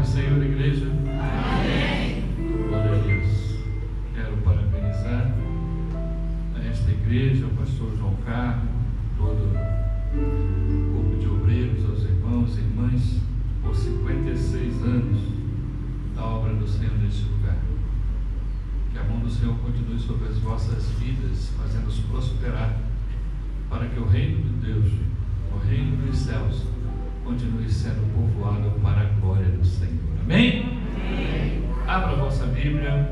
do Senhor, igreja? Amém. Glória a Deus. Quero parabenizar esta igreja, o pastor João Carlos, todo o corpo de obreiros, aos irmãos e irmãs, por 56 anos da obra do Senhor neste lugar. Que a mão do Senhor continue sobre as vossas vidas, fazendo-os prosperar, para que o reino de Deus, o reino dos céus, continue sendo povoado para a glória do Senhor. Amém? Amém. Abra a vossa Bíblia,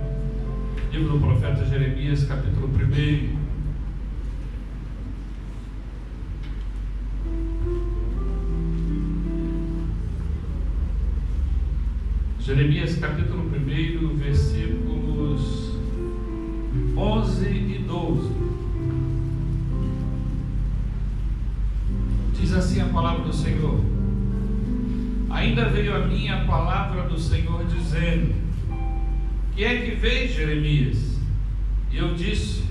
livro do profeta Jeremias, capítulo 1. Jeremias, capítulo 1, versículos 11 e 12. Diz assim a palavra do Senhor: ainda veio a mim a palavra do Senhor dizendo: que é que vês, Jeremias? E eu disse: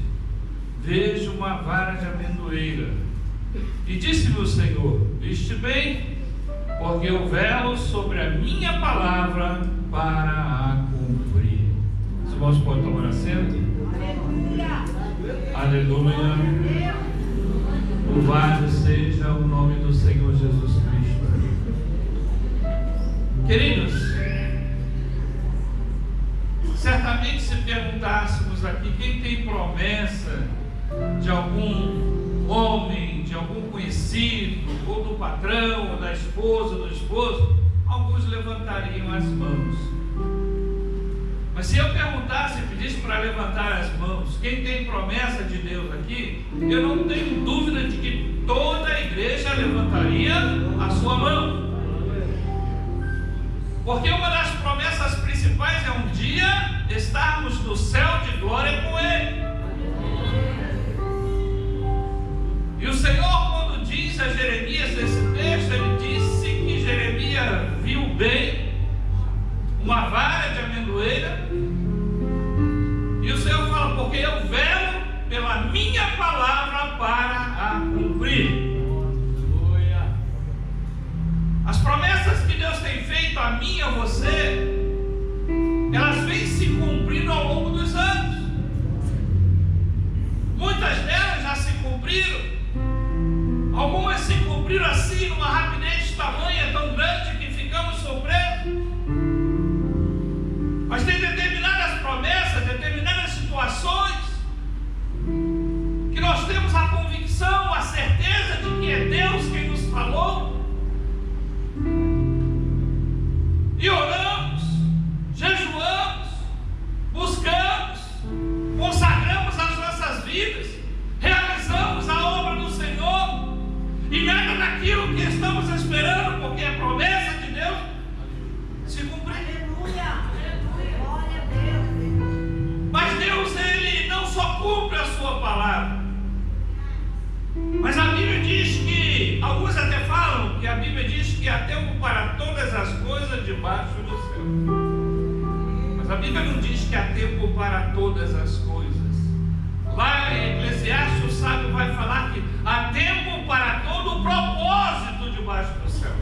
vejo uma vara de amendoeira. E disse-me o Senhor: viste bem, porque eu velo sobre a minha palavra para a cumprir. Os irmãos podem tomar assento? Aleluia. Louvado seja o nome do Senhor Jesus Cristo. Queridos, certamente se perguntássemos aqui quem tem promessa de algum homem, de algum conhecido, ou do patrão, ou da esposa, do esposo, alguns levantariam as mãos. Mas se eu perguntasse e pedisse para levantar as mãos, quem tem promessa de Deus aqui, eu não tenho dúvida de que toda a igreja levantaria a sua mão. Porque uma das promessas principais é um dia estarmos no céu de glória com Ele. E o Senhor, quando diz a Jeremias nesse texto, Ele disse que Jeremias viu bem uma vara de amendoeira. E o Senhor fala: porque eu velo pela minha palavra para a cumprir. As promessas que Deus tem feito a mim e a você, elas vêm se cumprindo ao longo dos anos. Muitas delas já se cumpriram. Algumas se cumpriram assim, numa rapidez tamanha tão grande que ficamos surpresos. Mas tem determinadas promessas, determinadas situações, que nós temos a convicção, a certeza de que é Deus quem nos falou. E oramos, jejuamos, buscamos, consagramos as nossas vidas, realizamos a obra do Senhor, e nada daquilo que estamos esperando, porque a promessa de Deus se cumpre. Aleluia. Glória a Deus. Mas Deus, Ele não só cumpre a sua palavra, mas a Bíblia diz que, alguns até falam que a Bíblia diz que há tempo para todas as coisas debaixo do céu. Mas a Bíblia não diz que há tempo para todas as coisas. Lá em Eclesiastes, o sábio vai falar que há tempo para todo o propósito debaixo do céu.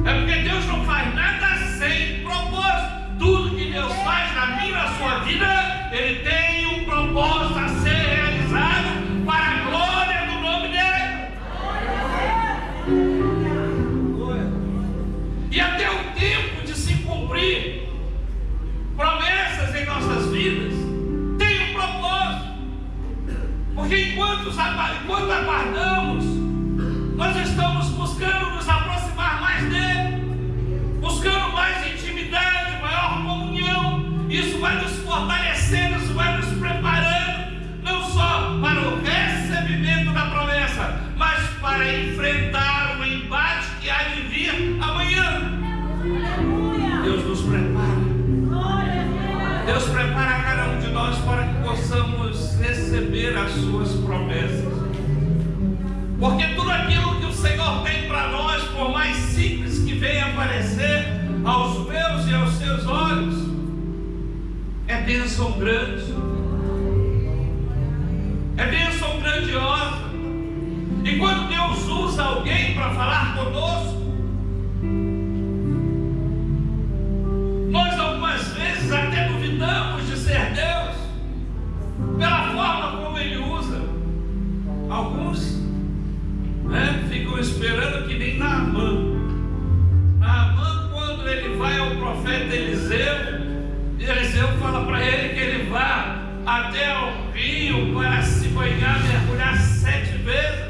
É porque Deus não faz nada sem propósito. Tudo que Deus faz na minha e na sua vida, Ele tem um propósito a ser realizado para a glória do nome dEle. E até o tempo de se cumprir promessas em nossas vidas tem um propósito. Porque enquanto aguardamos, nós estamos buscando nos aproximar mais dEle, buscando mais intimidade, maior comunhão. Isso vai nos fortalecendo, isso vai nos preparando, não só para o recebimento da promessa, mas para enfrentar o embate que há de vir amanhã. Deus nos prepara. Deus prepara cada um de nós para que possamos receber as suas promessas. Porque tudo aquilo que o Senhor tem para nós, por mais simples que venha aparecer aos meus e aos seus olhos, é bênção grande, é bênção grandiosa. E quando Deus usa alguém para falar conosco, esperando que nem Naamã. Naamã, quando ele vai ao profeta Eliseu, Eliseu fala para ele que ele vá até o rio para se banhar, mergulhar 7 vezes.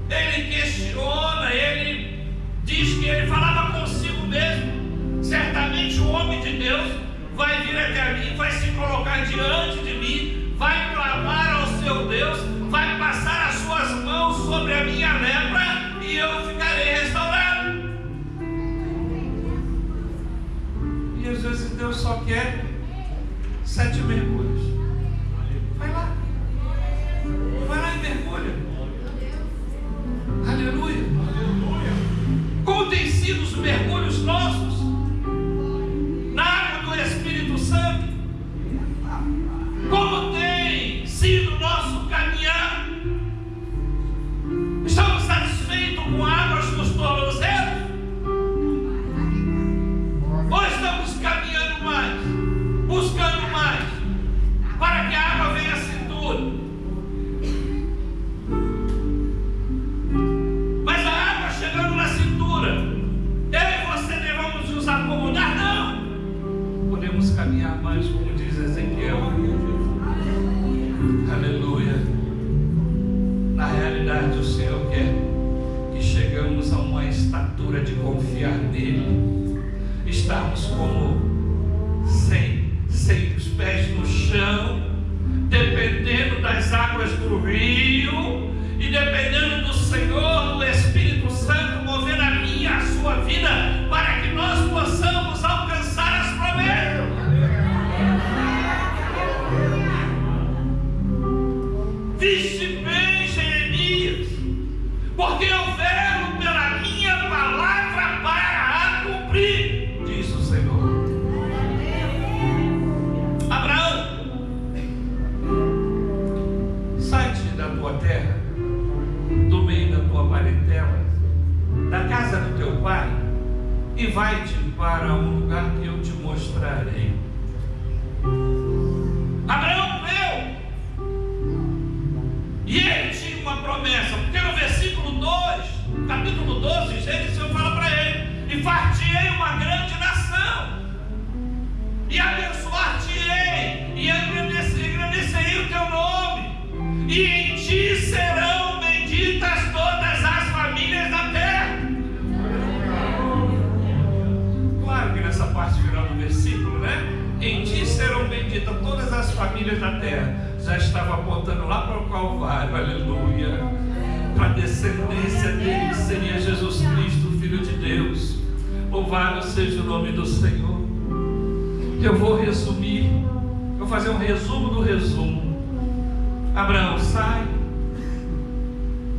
Ele questiona, ele diz que ele falava consigo mesmo: certamente o homem de Deus vai vir até mim, vai se colocar diante de mim, vai clamar ao seu Deus, vai passar as suas mãos sobre a minha lepra e eu ficarei restaurado. E às vezes Deus só quer 7 mergulhos. Vai lá e mergulha. Aleluia. Como tem sido os mergulhos nossos na água do Espírito Santo? Como tem sido o nosso caminhar? Estamos satisfeitos com águas nos tornozelos? Ou estamos caminhando mais, buscando mais, para que a água venha à cintura? Mas a água chegando na cintura, eu e você devemos nos acomodar? Não! Podemos caminhar mais, como diz Ezequiel. Aleluia. Na realidade, o Senhor quer que chegamos a uma estatura de confiar nele, estarmos como sem os pés no chão, dependendo das águas do rio e dependendo do Senhor, do Espírito Santo mover a minha e a sua vida, para que nós possamos alcançar as promessas. Viste bem, Jeremias, porque eu velo pela minha palavra para a cumprir, diz o Senhor. Abraão, sai-te da tua terra, do meio da tua parentela, da casa do teu pai, e vai-te para um lugar que eu te mostrarei. Abraão veio, e ele tinha uma promessa, porque no versículo 2, capítulo 12, o Senhor fala para ele: e far-te-ei uma grande nação, e abençoar-te-ei, e engrandecerei o teu nome, e em ti serão benditas todas as famílias da terra. Claro que nessa parte final do versículo, né? Em ti serão benditas todas as famílias da terra. Já estava apontando lá para o Calvário, aleluia, para a descendência dele, que seria Jesus Cristo, Filho de Deus. Louvado seja o nome do Senhor. Eu vou resumir, vou fazer um resumo do resumo. Abraão sai,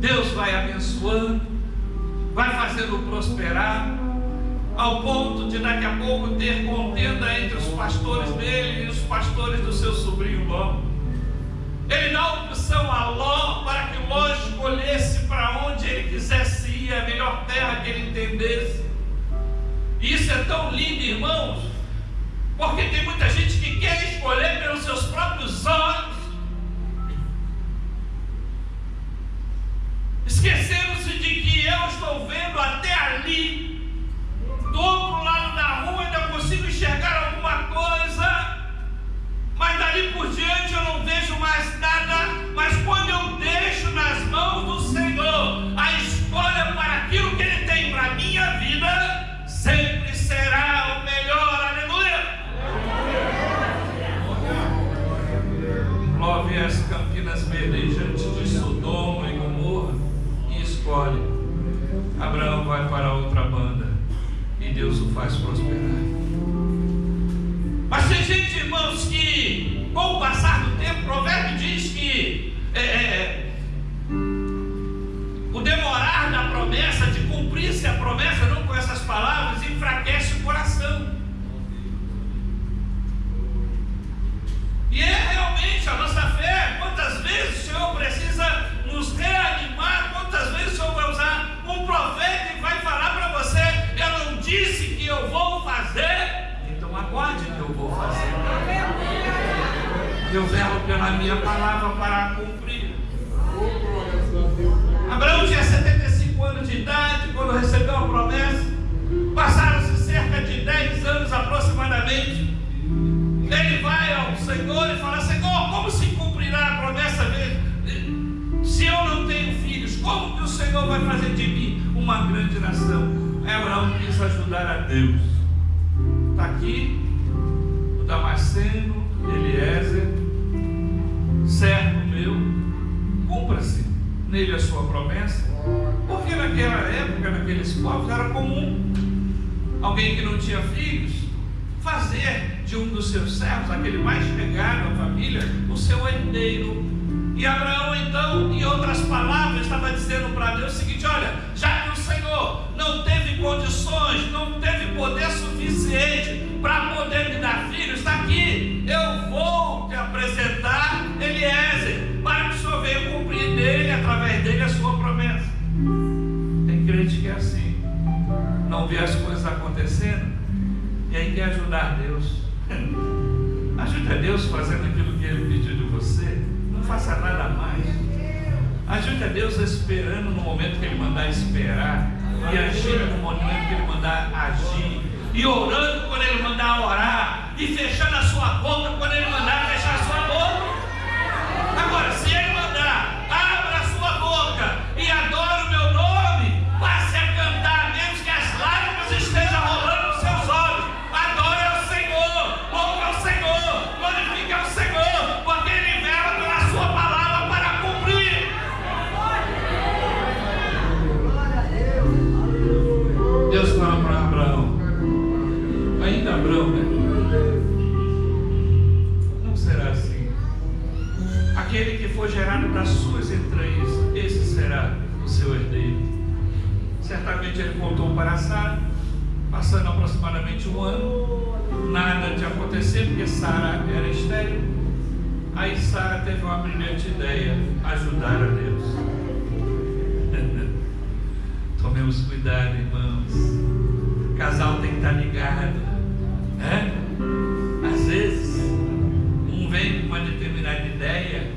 Deus vai abençoando, vai fazendo prosperar, ao ponto de daqui a pouco ter contenda entre os pastores dele e os pastores do seu sobrinho Ló. Ele dá opção a Ló para que Ló escolhesse para onde ele quisesse ir, a melhor terra que ele entendesse. E isso é tão lindo, irmãos, porque tem muita gente que quer escolher pelos seus próprios olhos, esquecendo-se de que eu estou vendo até ali, do outro lado da rua ainda consigo enxergar alguma coisa, mas dali por diante eu não vejo mais nada. Mas quando eu deixo nas mãos do Senhor a escolha para aquilo que Ele tem para a minha vida, sempre será o melhor. Aleluia! Ló vê as campinas verdejantes de Sodoma e Gomorra e escolhe. Abraão vai para outra banda e Deus o faz prosperar. Mas tem gente, irmãos, que com o passar do tempo, o provérbio diz que o demorar da promessa, de cumprir-se a promessa, não com essas palavras, enfraquece o coração. E é realmente a nossa fé. Quantas vezes o Senhor precisa nos reanimar? Quantas vezes o Senhor vai usar um profeta e vai falar para você: eu não disse que eu vou fazer, então aguarde que eu vou fazer. Eu velo pela minha palavra para cumprir. Abraão tinha 75 anos de idade quando recebeu a promessa. Passaram-se cerca de 10 anos aproximadamente. Ele vai ao Senhor e fala: Senhor, como se cumprirá a promessa se eu não tenho filhos? Como que o Senhor vai fazer de mim uma grande nação? Aí Abraão quis ajudar a Deus. Está aqui o Damasceno, Eliezer, servo meu, cumpra-se nele a sua promessa. Porque naquela época, naqueles povos, era comum alguém que não tinha filhos fazer de um dos seus servos, aquele mais chegado à família, o seu herdeiro. E Abraão, então, em outras palavras, estava dizendo para Deus o seguinte: olha, já que o Senhor não teve condições, não teve poder suficiente para poder me dar filhos, está aqui, eu vou te apresentar Eliezer, para que o Senhor venha cumprir dele, através dele, a sua promessa. Tem crente que é assim, não vê as coisas acontecendo e aí quer ajudar Deus. Ajude a Deus fazendo aquilo que Ele pediu de você. Não faça nada mais. Ajude a Deus esperando no momento que Ele mandar esperar, e agindo no momento que Ele mandar agir, e orando quando Ele mandar orar, e fechando a sua boca quando Ele mandar fechar a sua boca. Agora, se Ele mandar, abra a sua boca e adora o meu nome, passe a cantar, mesmo que as lágrimas estejam rolando nos seus olhos. Adore ao Senhor, louve ao Senhor, glorifique ao Senhor, porque Ele vela pela sua palavra para cumprir. Deus fala para Abraão, ainda Abraão, né? Não será assim. Aquele que for gerado das suas entranhas, esse será o seu herdeiro. Certamente ele contou para Sara, passando aproximadamente um ano, nada de acontecer, porque Sara era estéril. Aí Sara teve uma brilhante ideia: ajudar a Deus. Tomemos cuidado, irmãos. O casal tem que estar ligado, né? Às vezes um vem com uma determinada ideia,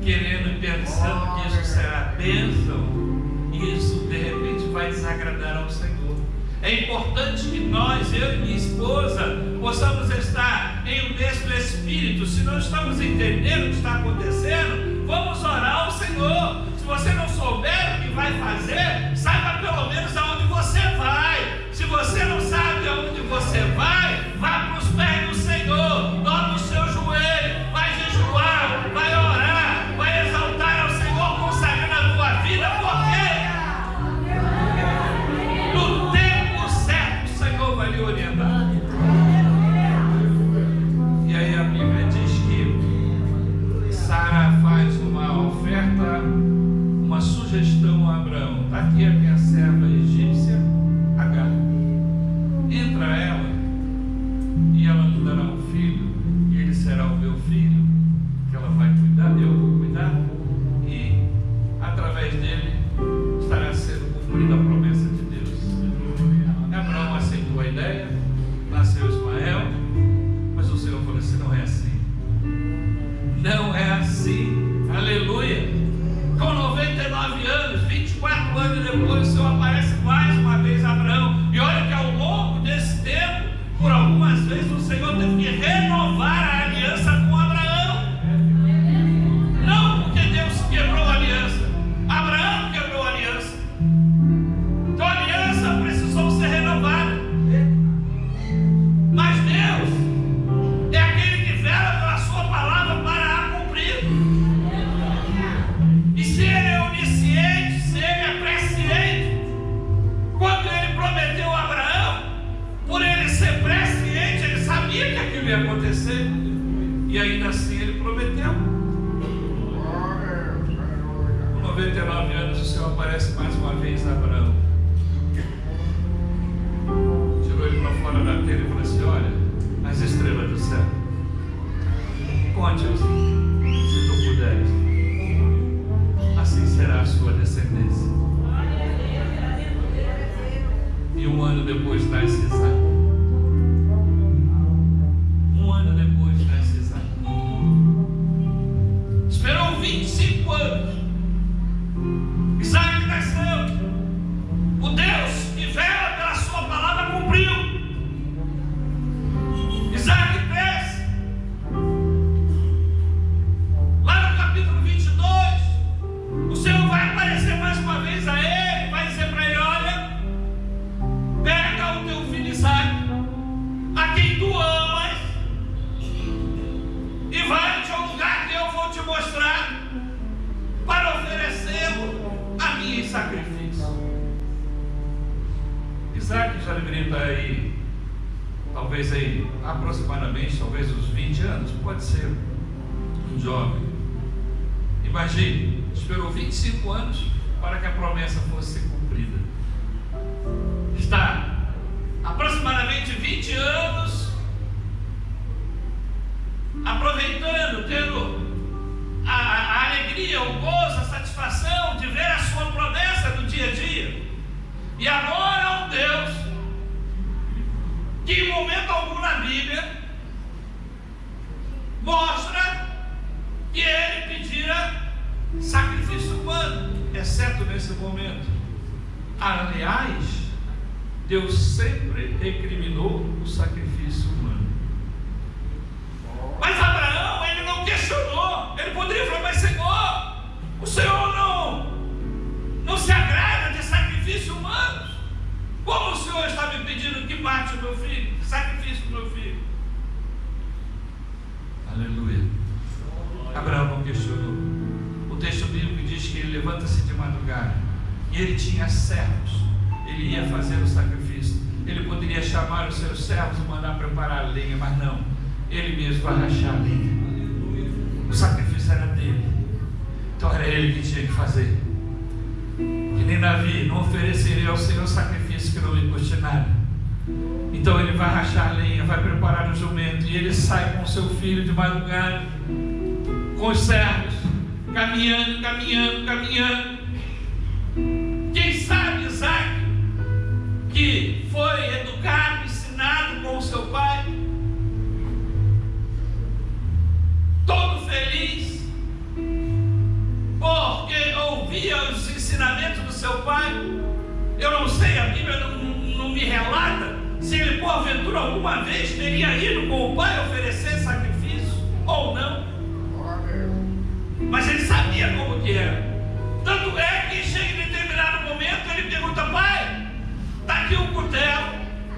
querendo e pensando que isso será bênção, e isso de repente vai desagradar ao Senhor. É importante que nós, eu e minha esposa, possamos estar em um mesmo espírito. Se não estamos entendendo o que está acontecendo, vamos orar ao Senhor. Se você não souber o que vai fazer, saiba pelo menos aonde você vai. Se você não sabe aonde você vai, vá para os pés do Senhor, dobre o seu joelho, vai jejuar, vai orar, vai exaltar ao Senhor, consagrando a tua vida, porque no tempo certo o Senhor vai lhe orientar. E aí a Bíblia diz que Sara faz uma oferta, uma sugestão a Abraão: está aqui a minha serva egípcia Agar, entra ela e ela me dará um filho, e ele será o meu filho, que ela vai cuidar, eu vou cuidar, e através dele estará sendo cumprida a promessa de Deus. Abraão aceitou a ideia, nasceu Ismael, mas o Senhor falou assim: não é assim, não é assim, aleluia. Com 99 anos, 24 anos depois, o Senhor aparece mais uma vez a Abraão. E olha que ao longo desse tempo, por algumas vezes, o Senhor teve que renovar a aliança com Abraão. Não porque Deus quebrou a aliança, Abraão quebrou a aliança. Então a aliança precisou ser renovada. Mas Deus é aquele que vela pela sua palavra para a cumprir. E se Ele é onisciente, se Ele é presciente, quando Ele prometeu a Abraão, por Ele ser presciente, Ele sabia que aquilo ia acontecer, e ainda assim Ele prometeu. Com 99 anos, o Senhor aparece mais uma vez a Abraão, tirou ele para fora da telha e falou assim: olha, as estrelas do céu, conte-as, se tu puderes, assim será a sua descendência. E um ano depois nasce Isaac. Um ano depois nasce Isaac. Esperou 25 anos. Isaac ele está aí, talvez aí, aproximadamente, talvez uns 20 anos, pode ser um jovem. Imagine, esperou 25 anos para que a promessa fosse cumprida. Está aproximadamente 20 anos aproveitando, tendo a alegria, o gozo, a satisfação de ver a sua promessa no dia a dia. E agora um Deus que em momento algum na Bíblia mostra que ele pedira sacrifício humano, exceto nesse momento. Aliás, Deus sempre recriminou o sacrifício humano. Mas Abraão, ele não questionou. Ele poderia falar: mas Senhor, o Senhor não se agrada de sacrifícios humanos. Como o Senhor está me pedindo que mate o meu filho, sacrifício do meu filho? Aleluia. Abraão não questionou. O texto bíblico diz que ele levanta-se de madrugada e ele tinha servos. Ele ia fazer o sacrifício. Ele poderia chamar os seus servos e mandar preparar a lenha, mas não. Ele mesmo vai rachar a lenha. O sacrifício era dele. Então era ele que tinha que fazer. Que nem Davi: não oferecerei ao Senhor sacrifício que não me custe nada. Então ele vai rachar a lenha, vai preparar o jumento, e ele sai com o seu filho de madrugada, com os servos, caminhando. Quem sabe Isaac, que foi educado, ensinado com o seu pai, todo feliz, porque ouvia os ensinamentos do seu pai. Eu não sei, a Bíblia não me relata se ele porventura alguma vez teria ido com o pai oferecer sacrifício ou não, mas ele sabia como que era. Tanto é que chega em determinado momento, ele pergunta: pai, está aqui o cutelo,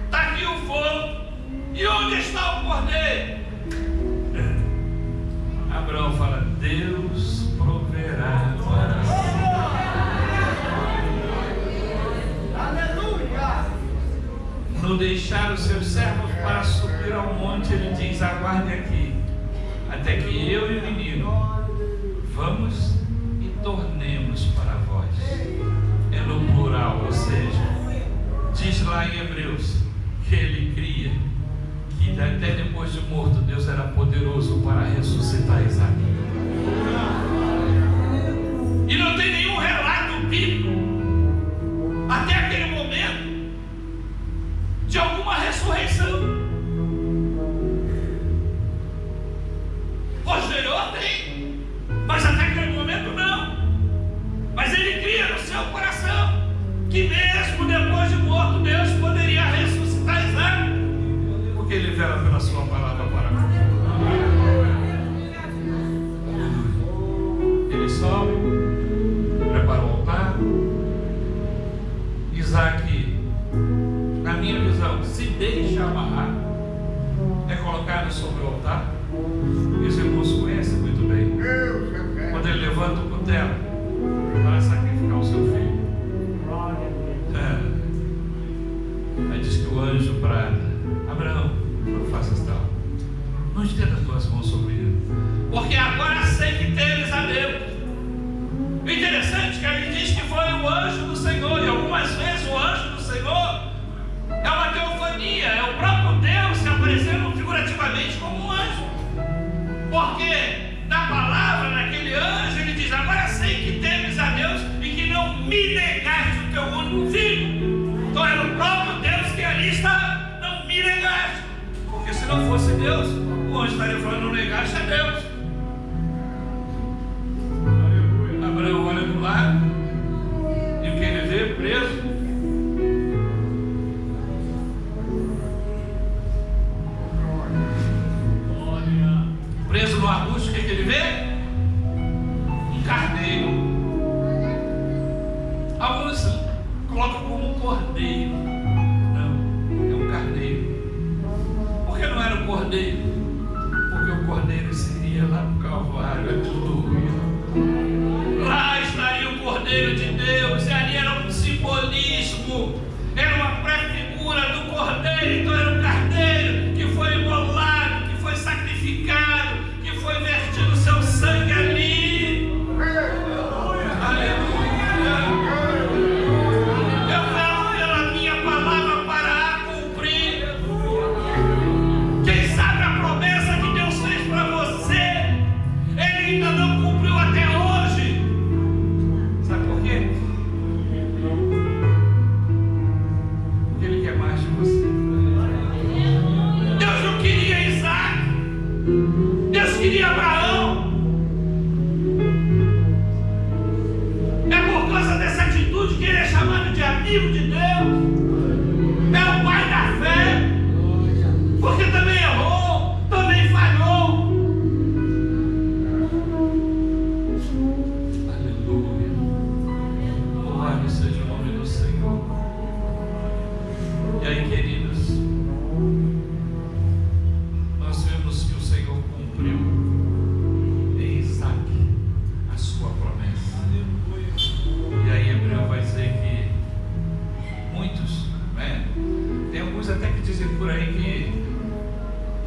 está aqui o fogo, e onde está o cordeiro? Abraão fala: Deus proverá para si. No deixar os seus servos para subir ao monte, ele diz: aguarde aqui, até que eu e o menino vamos e tornemos para vós. É no plural, ou seja, diz lá em Hebreus que ele cria que até depois de morto Deus era poderoso para ressuscitar Isaac. E não tem nenhum relato bíblico até aquele momento de alguma ressurreição. Posterior tem, mas até aquele momento não. Mas ele cria no seu coração que mesmo depois de morto Deus poderia ressuscitar Isaac, porque ele vela pela sua palavra para cumprir. Ele sobe, prepara o altar. Isaac, na minha visão, se deixa amarrar, é colocado sobre o altar. Os irmãos conhecem muito bem. Quando ele levanta o cutelo para sacrificar o seu filho, aí diz que o anjo brada: Abraão, não faças tal, não estenda as tuas mãos sobre ele, porque agora sei que temes a Deus. O interessante é que ele diz que foi o anjo do Senhor, e algumas vezes o anjo do Senhor é uma teofania, é o próprio Deus se apresentando figurativamente como um anjo, porque na palavra, naquele anjo, ele diz: agora sei que temes a Deus e que não me negaste o teu único filho. Então era o próprio Deus que ali está: não me negaste, porque se não fosse Deus, o anjo estaria falando: não negaste a Deus. Abraão olha do lado e o que ele vê? Preso. Preso no arbusto, o que ele vê? Um carneiro. Alguns colocam como um cordeiro. Não, é um carneiro. Por que não era um cordeiro? Porque o cordeiro seria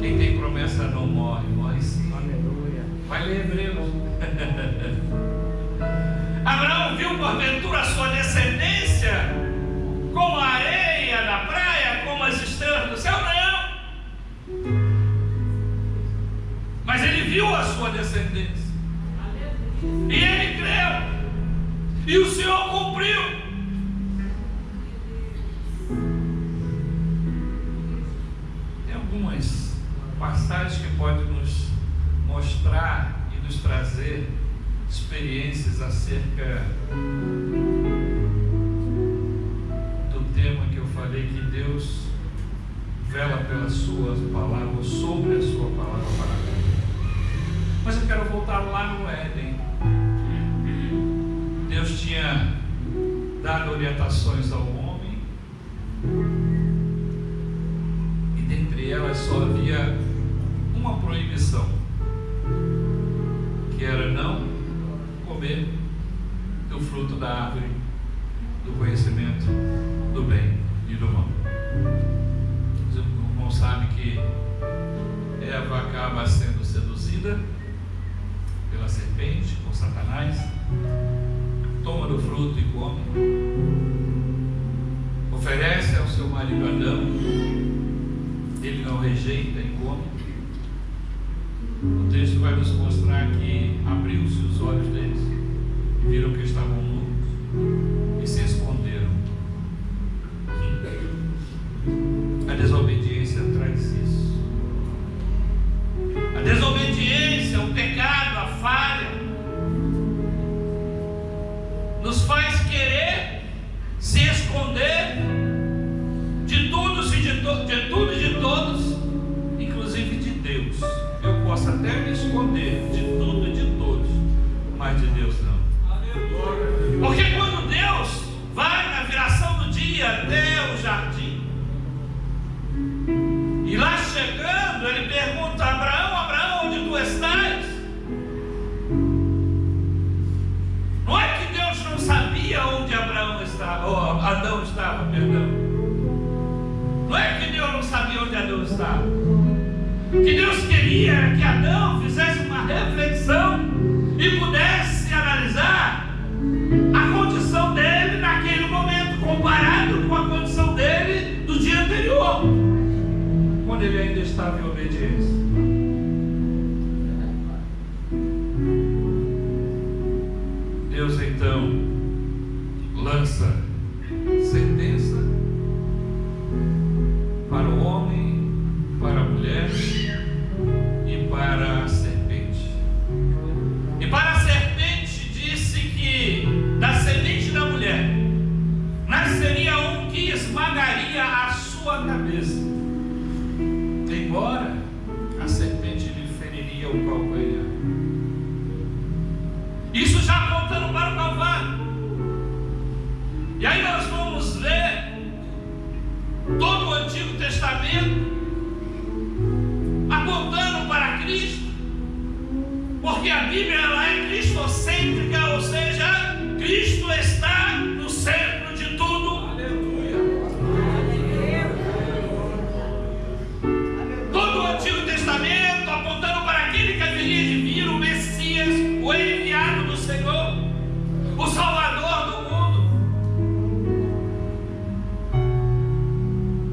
Quem tem promessa não morre, morre sim. Aleluia. Vai ler Hebreus. Abraão viu porventura a sua descendência como a areia da praia, como as estrelas do céu? Não. Mas ele viu a sua descendência. E ele creu. E o Senhor cumpriu. Tem algumas passagens que podem nos mostrar e nos trazer experiências acerca do tema que eu falei, que Deus vela pela sua palavra, sobre a sua palavra para nós. Mas eu quero voltar lá no Éden. Deus tinha dado orientações ao homem, e dentre elas só havia uma proibição, que era não comer do fruto da árvore do conhecimento do bem e do mal. O irmão sabe que Eva acaba sendo seduzida pela serpente, por Satanás, toma do fruto e come, oferece ao seu marido Adão, ele não rejeita e come. O texto vai nos mostrar que abriu-se os olhos deles, viram que estavam nus e se esconderam. A desobediência traz isso. A desobediência, o pecado, a falha, nos faz querer se esconder de tudo e de todos, inclusive de Deus. Eu posso até me esconder de tudo e de todos, mas de Deus não. Porque quando Deus vai na viração do dia até o jardim, e lá chegando, ele pergunta a Abraão: Abraão, onde tu estás? Não é que Deus não sabia onde Abraão estava, ou Adão estava, perdão. Não é que Deus não sabia onde Adão estava. O que Deus queria era que Adão fizesse uma reflexão e pudesse analisar a condição dele naquele momento, comparado com a condição dele do dia anterior, quando ele ainda estava em obediência. Deus então lança sentença para o homem, para a mulher e para a serpente. E para a serpente disse que da semente da mulher nasceria um que esmagaria a sua cabeça, embora a serpente lhe feriria o calcanhar. Isso já apontando para o Calvário. E aí nós vamos ver todo o Antigo Testamento apontando para Cristo, porque a Bíblia ela é cristocêntrica, ou seja, Cristo está no centro de tudo. Aleluia. Todo o Antigo Testamento apontando para aquele que haveria de vir, o Messias, o enviado do Senhor, o Salvador do mundo.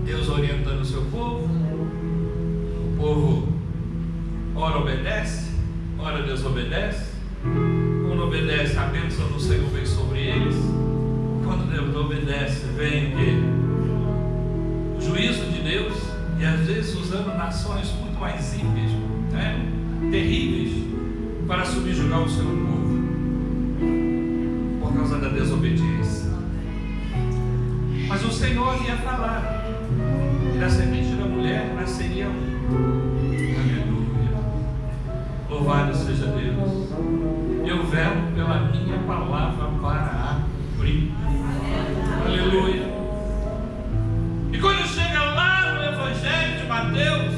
Deus orientando o seu povo. O povo ora obedece, ora desobedece. Quando obedece, a bênção do Senhor vem sobre eles. Quando Deus obedece, vem o juízo de Deus, e às vezes usando nações muito mais ímpias, terríveis, para subjugar o seu povo, por causa da desobediência. Mas o Senhor ia falar, e da semente da mulher nasceria um. Aleluia. Louvado seja Deus. Eu velo pela minha palavra para abrir. Aleluia. E quando chega lá no Evangelho de Mateus,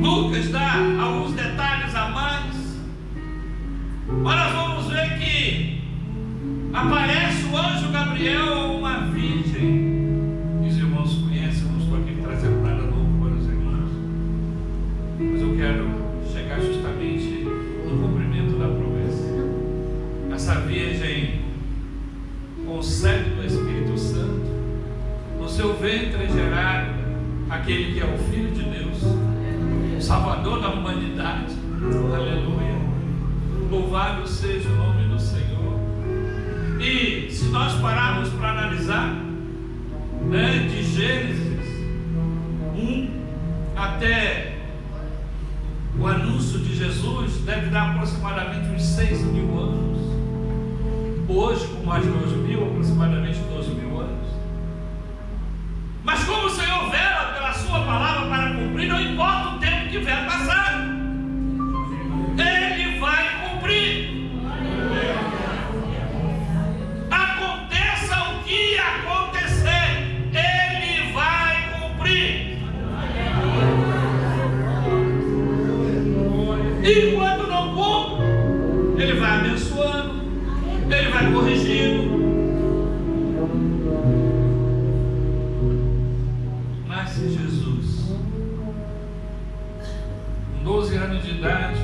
Lucas dá alguns detalhes a mais, mas nós vamos ver que aparece o anjo Gabriel a uma virgem. Os irmãos conhecem, não estou aqui seu ventre é gerado aquele que é o Filho de Deus, o Salvador da humanidade. Aleluia. Louvado seja o nome do Senhor. E se nós pararmos para analisar, né, de Gênesis 1 até o anúncio de Jesus, deve dar aproximadamente uns 6.000 anos. Hoje, com mais 12.000, aproximadamente 12.000 anos. Mas como o Senhor vela pela sua palavra para cumprir, não importa o tempo que vier passar, Ele vai cumprir. Aconteça o que acontecer, Ele vai cumprir. E quando não cumpre, Ele vai abençoando, Ele vai corrigindo. Nasce Jesus, com 12 anos de idade,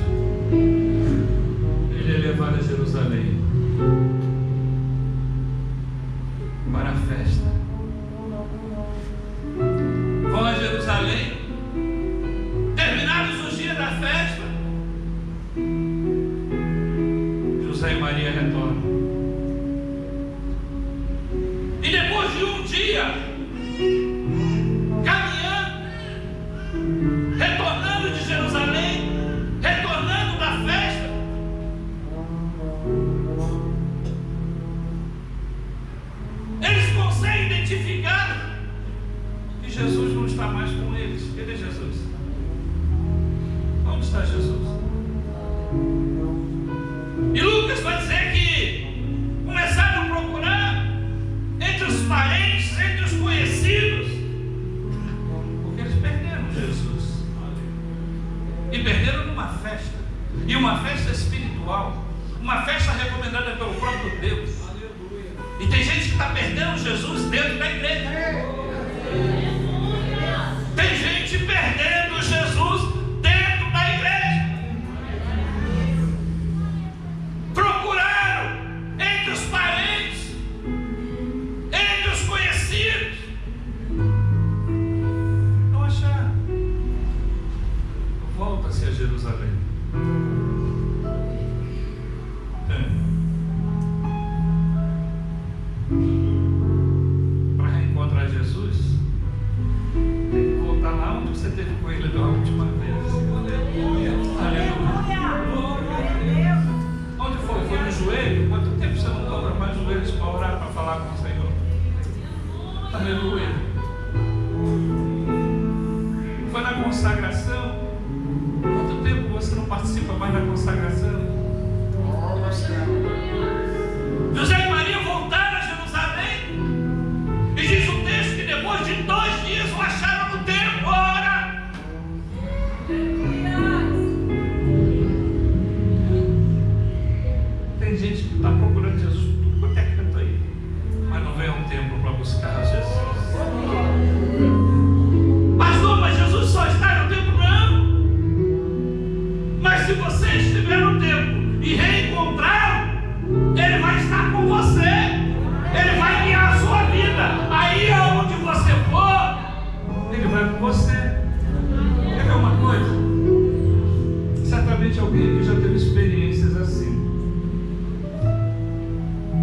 ele é levado a Jerusalém para a festa. Vão a Jerusalém, terminados os dias da festa, José e Maria retornam. E depois de um dia caminhando, retornando de Jerusalém, retornando da festa, eles conseguem identificar que Jesus não está mais com eles. Cadê Jesus? Onde está Jesus? E Lucas vai dizer que começaram a procurar entre os parentes, entre os conhecidos, porque eles perderam Jesus. E perderam numa festa. E uma festa espiritual. Uma festa recomendada pelo próprio Deus. E tem gente que está perdendo Jesus dentro da igreja. Tem gente perdendo Jesus dentro da igreja. Procuraram entre os parentes, entre os conhecidos, não acharam. Volta-se a Jerusalém. Para reencontrar Jesus, tem que voltar lá onde você esteve com ele da última vez. Aleluia. Aleluia. Onde foi? Foi no joelho? Quanto tempo você não dobra mais os joelhos para orar, para falar com o Senhor? Aleluia. Foi na consagração? Quanto tempo você não participa mais da consagração? José e Maria voltaram a Jerusalém. E diz o texto que depois de 2 dias o acharam no templo. Ora! Tem gente que está procurando Jesus por tudo quanto é canto aí, mas não vem ao templo para buscar Jesus. Pastor, mas Jesus só está no templo? Não. Mas se você estiver no templo e reencontrá-lo, Ele vai estar com você. Ele vai guiar a sua vida. Aí aonde você for, Ele vai com você. Quer ver uma coisa? Certamente alguém aqui já teve experiências assim.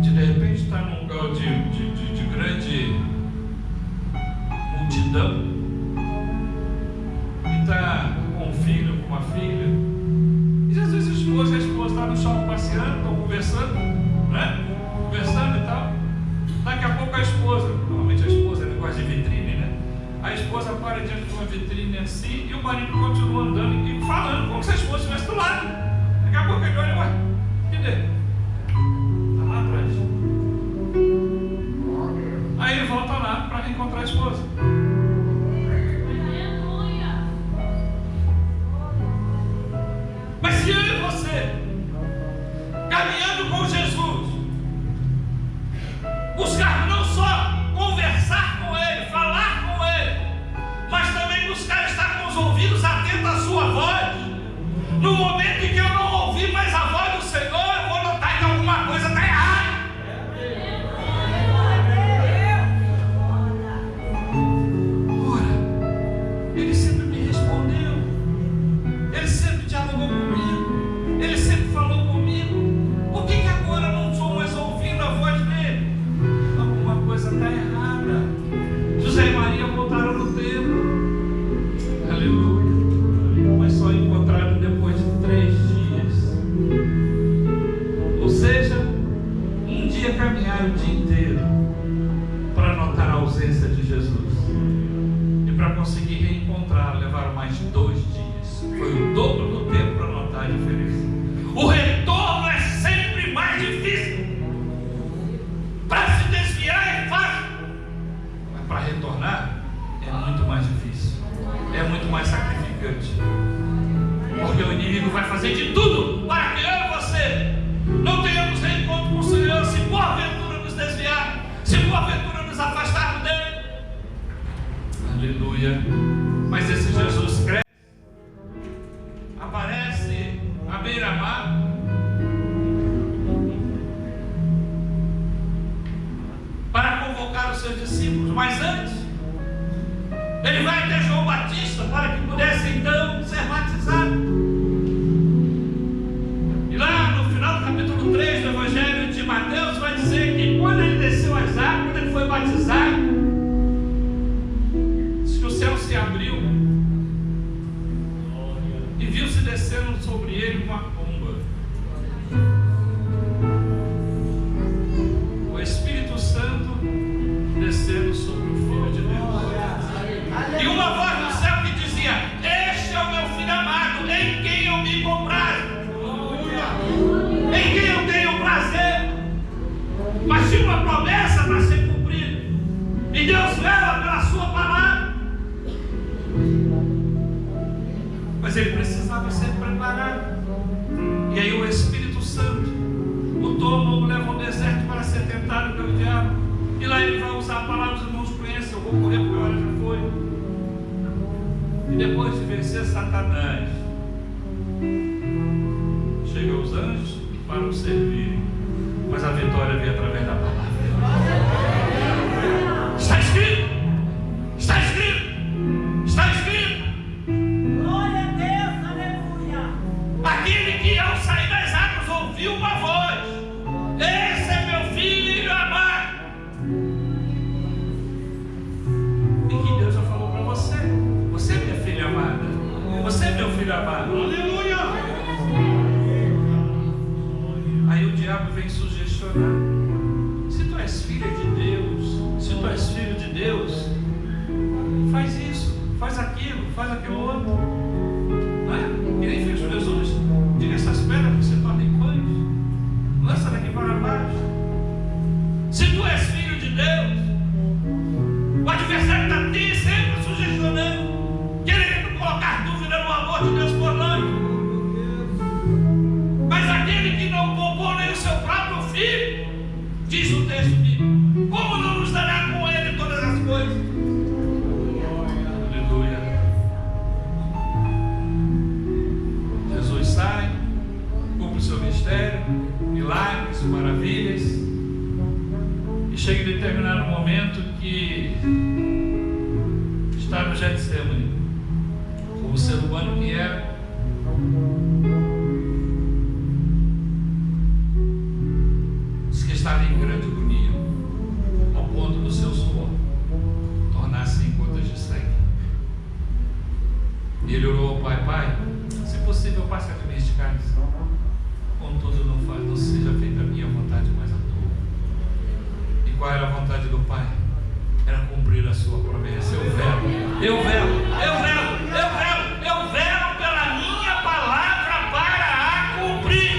De repente estar num lugar de grande multidão e está com um filho, com uma filha. E às vezes a esposa está no shopping passeando, estão conversando, né? Conversando e tal. Daqui a pouco a esposa, normalmente a esposa é negócio de vitrine, né? A esposa para diante de uma vitrine assim e o marido continua andando e falando, como se a esposa estivesse do lado. Daqui a pouco ele olha, ué, cadê? Está lá atrás. Aí ele volta lá para reencontrar a esposa. Mas se eu e você, caminhando com Jesus, buscar não só conversar com Ele, falar com Ele, mas também buscar estar com os ouvidos atentos à sua voz, no momento em que eu não ouvir mais a voz do Senhor, eu vou notar que alguma coisa está errada. mais 2 dias. Foi o dobro do tempo para notar a diferença. O retorno é sempre mais difícil. Para se desviar é fácil, mas para retornar é muito mais difícil, é muito mais sacrificante, porque o inimigo vai fazer de tudo para que eu e você não tenhamos reencontro com o Senhor, se porventura nos desviar, se porventura nos afastarmos dele. Aleluia. Mas esse Jesus cresce, aparece à beira-mar, para convocar os seus discípulos, mas antes ele vai até João Batista para que pudesse então ser batizado. E lá no final do capítulo 3 do Evangelho de Mateus vai dizer que quando ele desceu as águas, quando ele foi batizado, diz que o céu se abriu e viu-se descendo sobre ele uma pomba. O Espírito Santo descendo sobre o Filho de Deus. E uma voz do céu que dizia: este é o meu Filho amado, em quem eu me comprazo, em quem eu tenho prazer. Mas tinha uma promessa para ser cumprida, e Deus vela pela sua palavra. Mas ele precisava ser preparado. E aí o Espírito Santo o toma, o leva ao deserto para ser tentado pelo diabo. E lá ele vai usar a palavra, os irmãos conhecem, eu vou correr porque a hora já foi. E depois de vencer Satanás, chega os anjos para o servirem. Mas a vitória vem através da palavra. Está escrito! Está escrito! Está escrito! Glória a Deus, aleluia. Aquele que ao sair das águas ouviu uma voz: esse é meu Filho amado. E que Deus já falou para você: você é minha filha amada, você é meu filho amado. Aleluia. Aí o diabo vem sugestionar: se tu és filha de Deus, se tu és filho de Deus, faz isso, faz aquilo, faz aquilo outro. Não é? E nem fez Jesus: diga essas pedras que se tornem pães, lança daqui para baixo. Se tu és filho de Deus, o adversário está te sempre sugestionando, querendo colocar dúvida no amor de Deus por nós. Mas aquele que não poupou nem o seu próprio filho, diz o texto bíblico, como não nos dará com ele todas as coisas? Aleluia. Jesus sai, cumpre o seu mistério, milagres, maravilhas, e chega em determinado momento que está no Getsemane, como ser humano que era. Diz que estava em grande agonia, ao ponto do seu suor tornar-se em gotas de sangue. E ele orou ao Pai: Pai, se possível, passa de mim este cálice. Contudo, não seja feita a minha vontade, mas a tua. E qual era a vontade do Pai? Era cumprir a sua promessa. Eu velo pela minha palavra para a cumprir.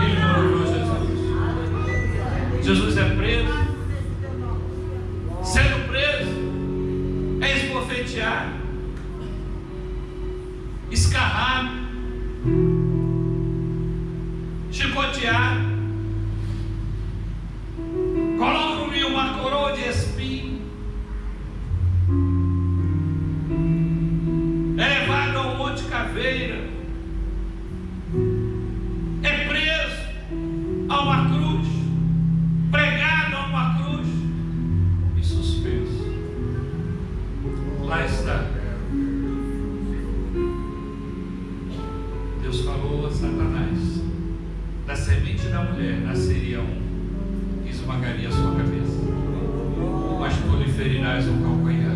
Ele não orou Jesus. Jesus é preso. Sendo preso, é esbofeteado, escarrado, chicoteado, colocam-lhe uma coroa de espinho, é levado ao Monte Caveira, é preso a uma cruz, pregado a uma cruz e suspenso. Lá está. Deus falou a Satanás: da semente da mulher nasceria um que esmagaria a sua cabeça, mas tu lhe ferirás o calcanhar.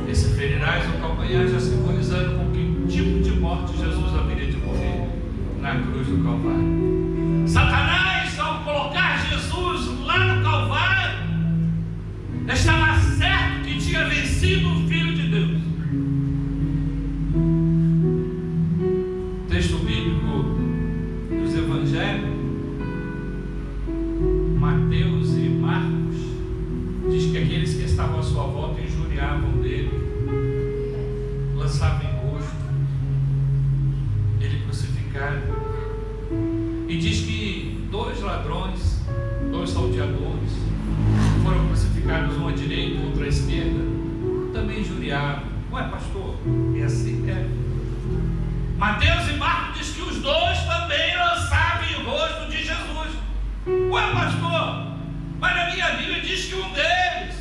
Esse ferirás o calcanhar já simbolizando com que tipo de morte Jesus haveria de morrer na cruz do Calvário. Satanás, ao colocar Jesus lá no Calvário, estava certo que tinha dois salteadores, foram crucificados um à direita e outro à esquerda, também injuriavam. Ué, pastor, é assim? É. Mateus e Marcos diz que os dois também lançavam em rosto de Jesus. Ué, pastor, mas na minha Bíblia diz que um deles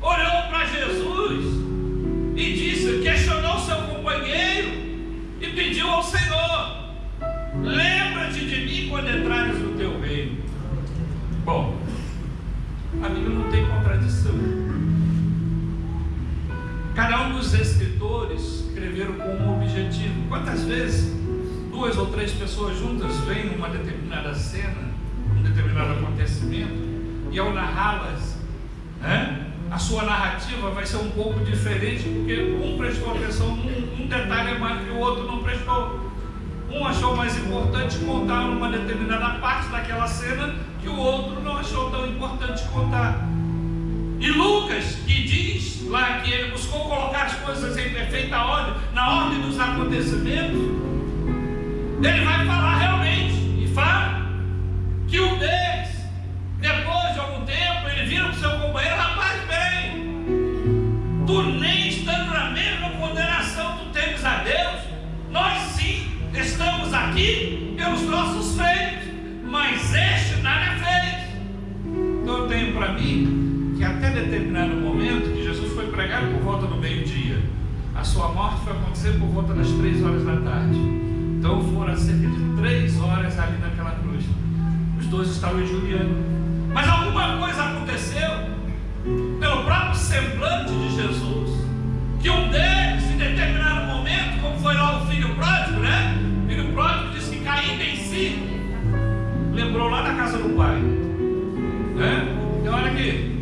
olhou para Jesus e disse, questionou seu companheiro e pediu ao Senhor: lembra-te de mim quando entrares no teu reino. Bom, a Bíblia não tem contradição. Cada um dos escritores escreveram com um objetivo. Quantas vezes duas ou três pessoas juntas veem uma determinada cena, um determinado acontecimento, e ao narrá-las, a sua narrativa vai ser um pouco diferente, porque um prestou atenção num detalhe a mais que o outro não prestou. Um achou mais importante contar uma determinada parte daquela cena que o outro não achou tão importante contar. E Lucas, que diz lá que ele buscou colocar as coisas em perfeita ordem, na ordem dos acontecimentos, ele vai falar realmente, e fala que um deles, depois de algum tempo, ele vira para o seu companheiro: rapaz, bem, tu nem estando na mesma condenação tu temes a Deus. Nós sim estamos aqui pelos nossos feitos, mas este nada fez. Então eu tenho para mim que até determinado momento, que Jesus foi pregado por volta do meio-dia, a sua morte foi acontecer por volta das 3 horas da tarde. Então foram cerca de 3 horas ali naquela cruz. Os dois estavam injuriando, mas alguma coisa aconteceu pelo próprio semblante de Jesus, que um deles, em determinado momento, como foi lá o filho pródigo, O filho pródigo disse que, caindo em si, lembrou lá da casa do pai, Então olha aqui,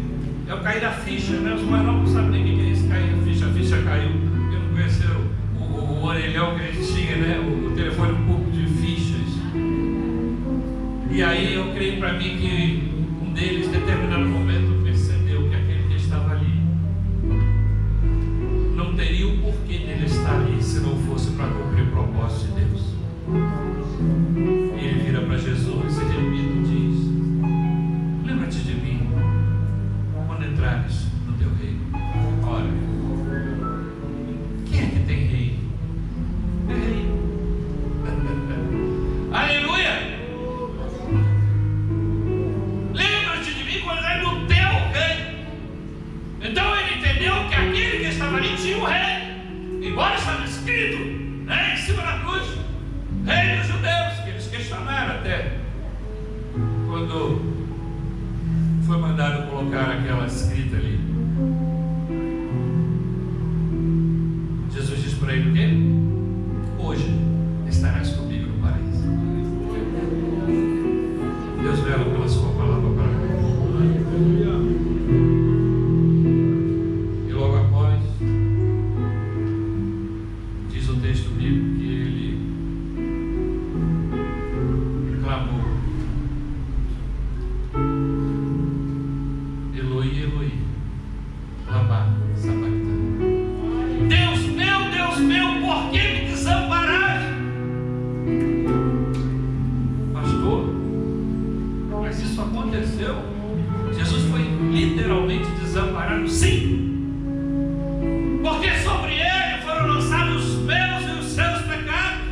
é o cair da ficha, Os mais não sabem nem o que é isso, cair da ficha. A ficha caiu, porque não conheceram o orelhão que a gente tinha, o telefone um pouco de fichas. E aí eu creio para mim que um deles, em determinado momento, percebeu que aquele que estava ali não teria o porquê dele estar ali se não fosse para cumprir o propósito de Deus. E ele vira para Jesus e repito, diz: lembra-te de mim quando entrares no teu reino. Ora, quem é que tem rei? É rei. Aleluia! Lembra-te de mim quando entrares no teu reino. Então ele entendeu que aquele que estava ali tinha o rei, embora estava escrito em cima da cruz, rei dos judeus, que eles questionaram até quando foi mandado colocar aquela escrita ali. Jesus diz para ele o quê? Hoje estarás comigo no paraíso. Deus vela pela sua palavra para mim. E logo após, diz o texto bíblico que ele clamou: Eloi, Eloi, lama sabachthani. Deus meu, por que me desamparaste? Pastor, mas isso aconteceu. Jesus foi literalmente desamparado, sim, porque sobre ele foram lançados os meus e os seus pecados.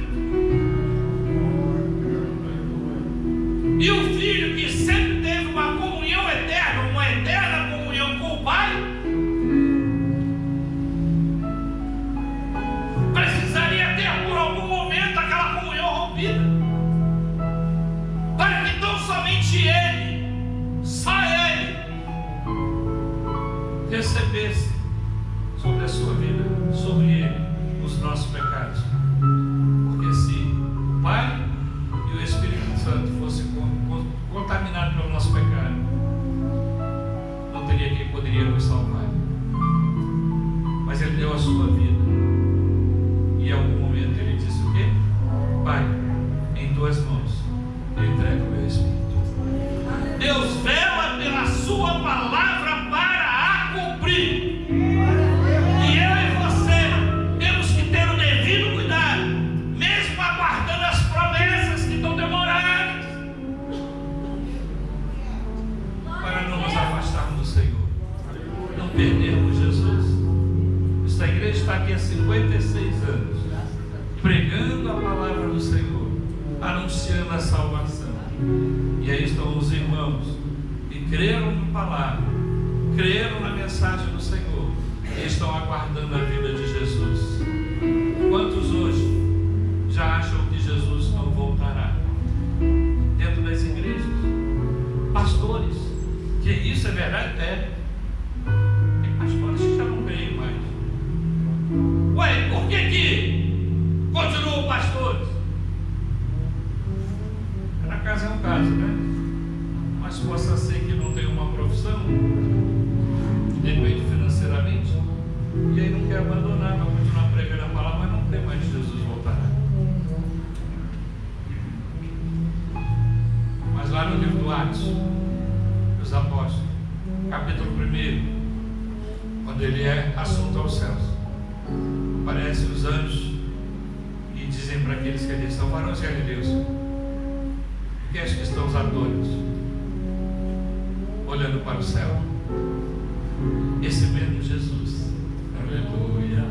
E o filho que sempre teve uma comunhão eterna, uma eterna comunhão com o Pai, precisaria ter por algum momento aquela comunhão rompida, para que tão somente ele, só ele, recebesse sobre a sua vida, sobre ele, os nossos pecados. Porque se o Pai e o Espírito Santo fossem contaminados pelo nosso pecado, não teria quem poderia nos salvar. Mas ele deu a sua vida, e em algum momento ele disse o quê? Pai, em tuas mãos eu entrego o meu Espírito. Deus vela pela sua palavra para a cumprir. E eu e você temos que ter o devido cuidado, mesmo aguardando as promessas que estão demoradas. perdermos Jesus. Esta igreja está aqui há 56 anos, pregando a palavra do Senhor, anunciando a salvação. E aí estão os irmãos que creram na palavra, creram na mensagem do Senhor e estão aguardando a vida de Jesus. Quantos hoje já acham que Jesus não voltará? Dentro das igrejas, pastores, que isso é verdade? Tem pastores que já não creem mais. Ué, por que continuam pastores? Cada caso é um caso, né? Mas possa ser que não tem uma profissão, depende financeiramente, e aí não quer abandonar, vai continuar pregando a palavra, mas não tem mais Jesus voltará. Mas lá no livro do Atos dos Apóstolos, capítulo 1, quando ele é assunto aos céus, aparecem os anjos e dizem para aqueles que ali estão: varões galileus, por que que estão os atônitos, olhando para o céu? Esse mesmo Jesus, aleluia,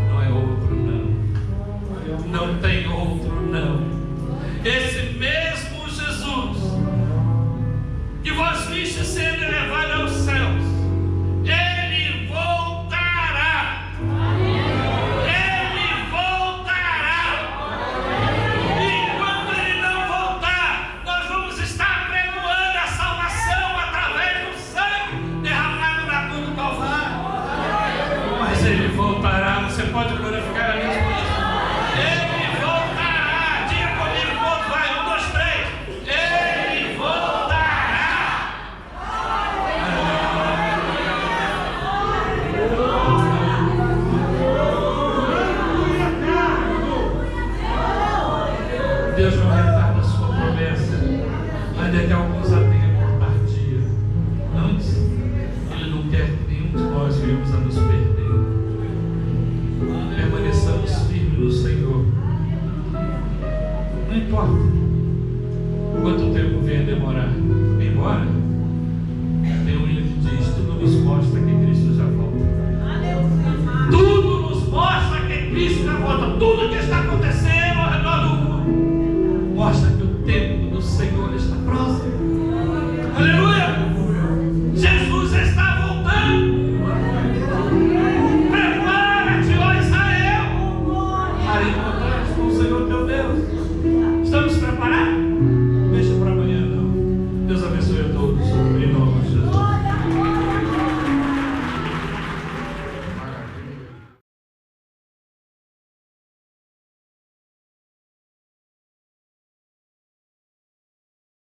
não é outro não, não tem outro não. Esse mesmo Jesus que vós viste sendo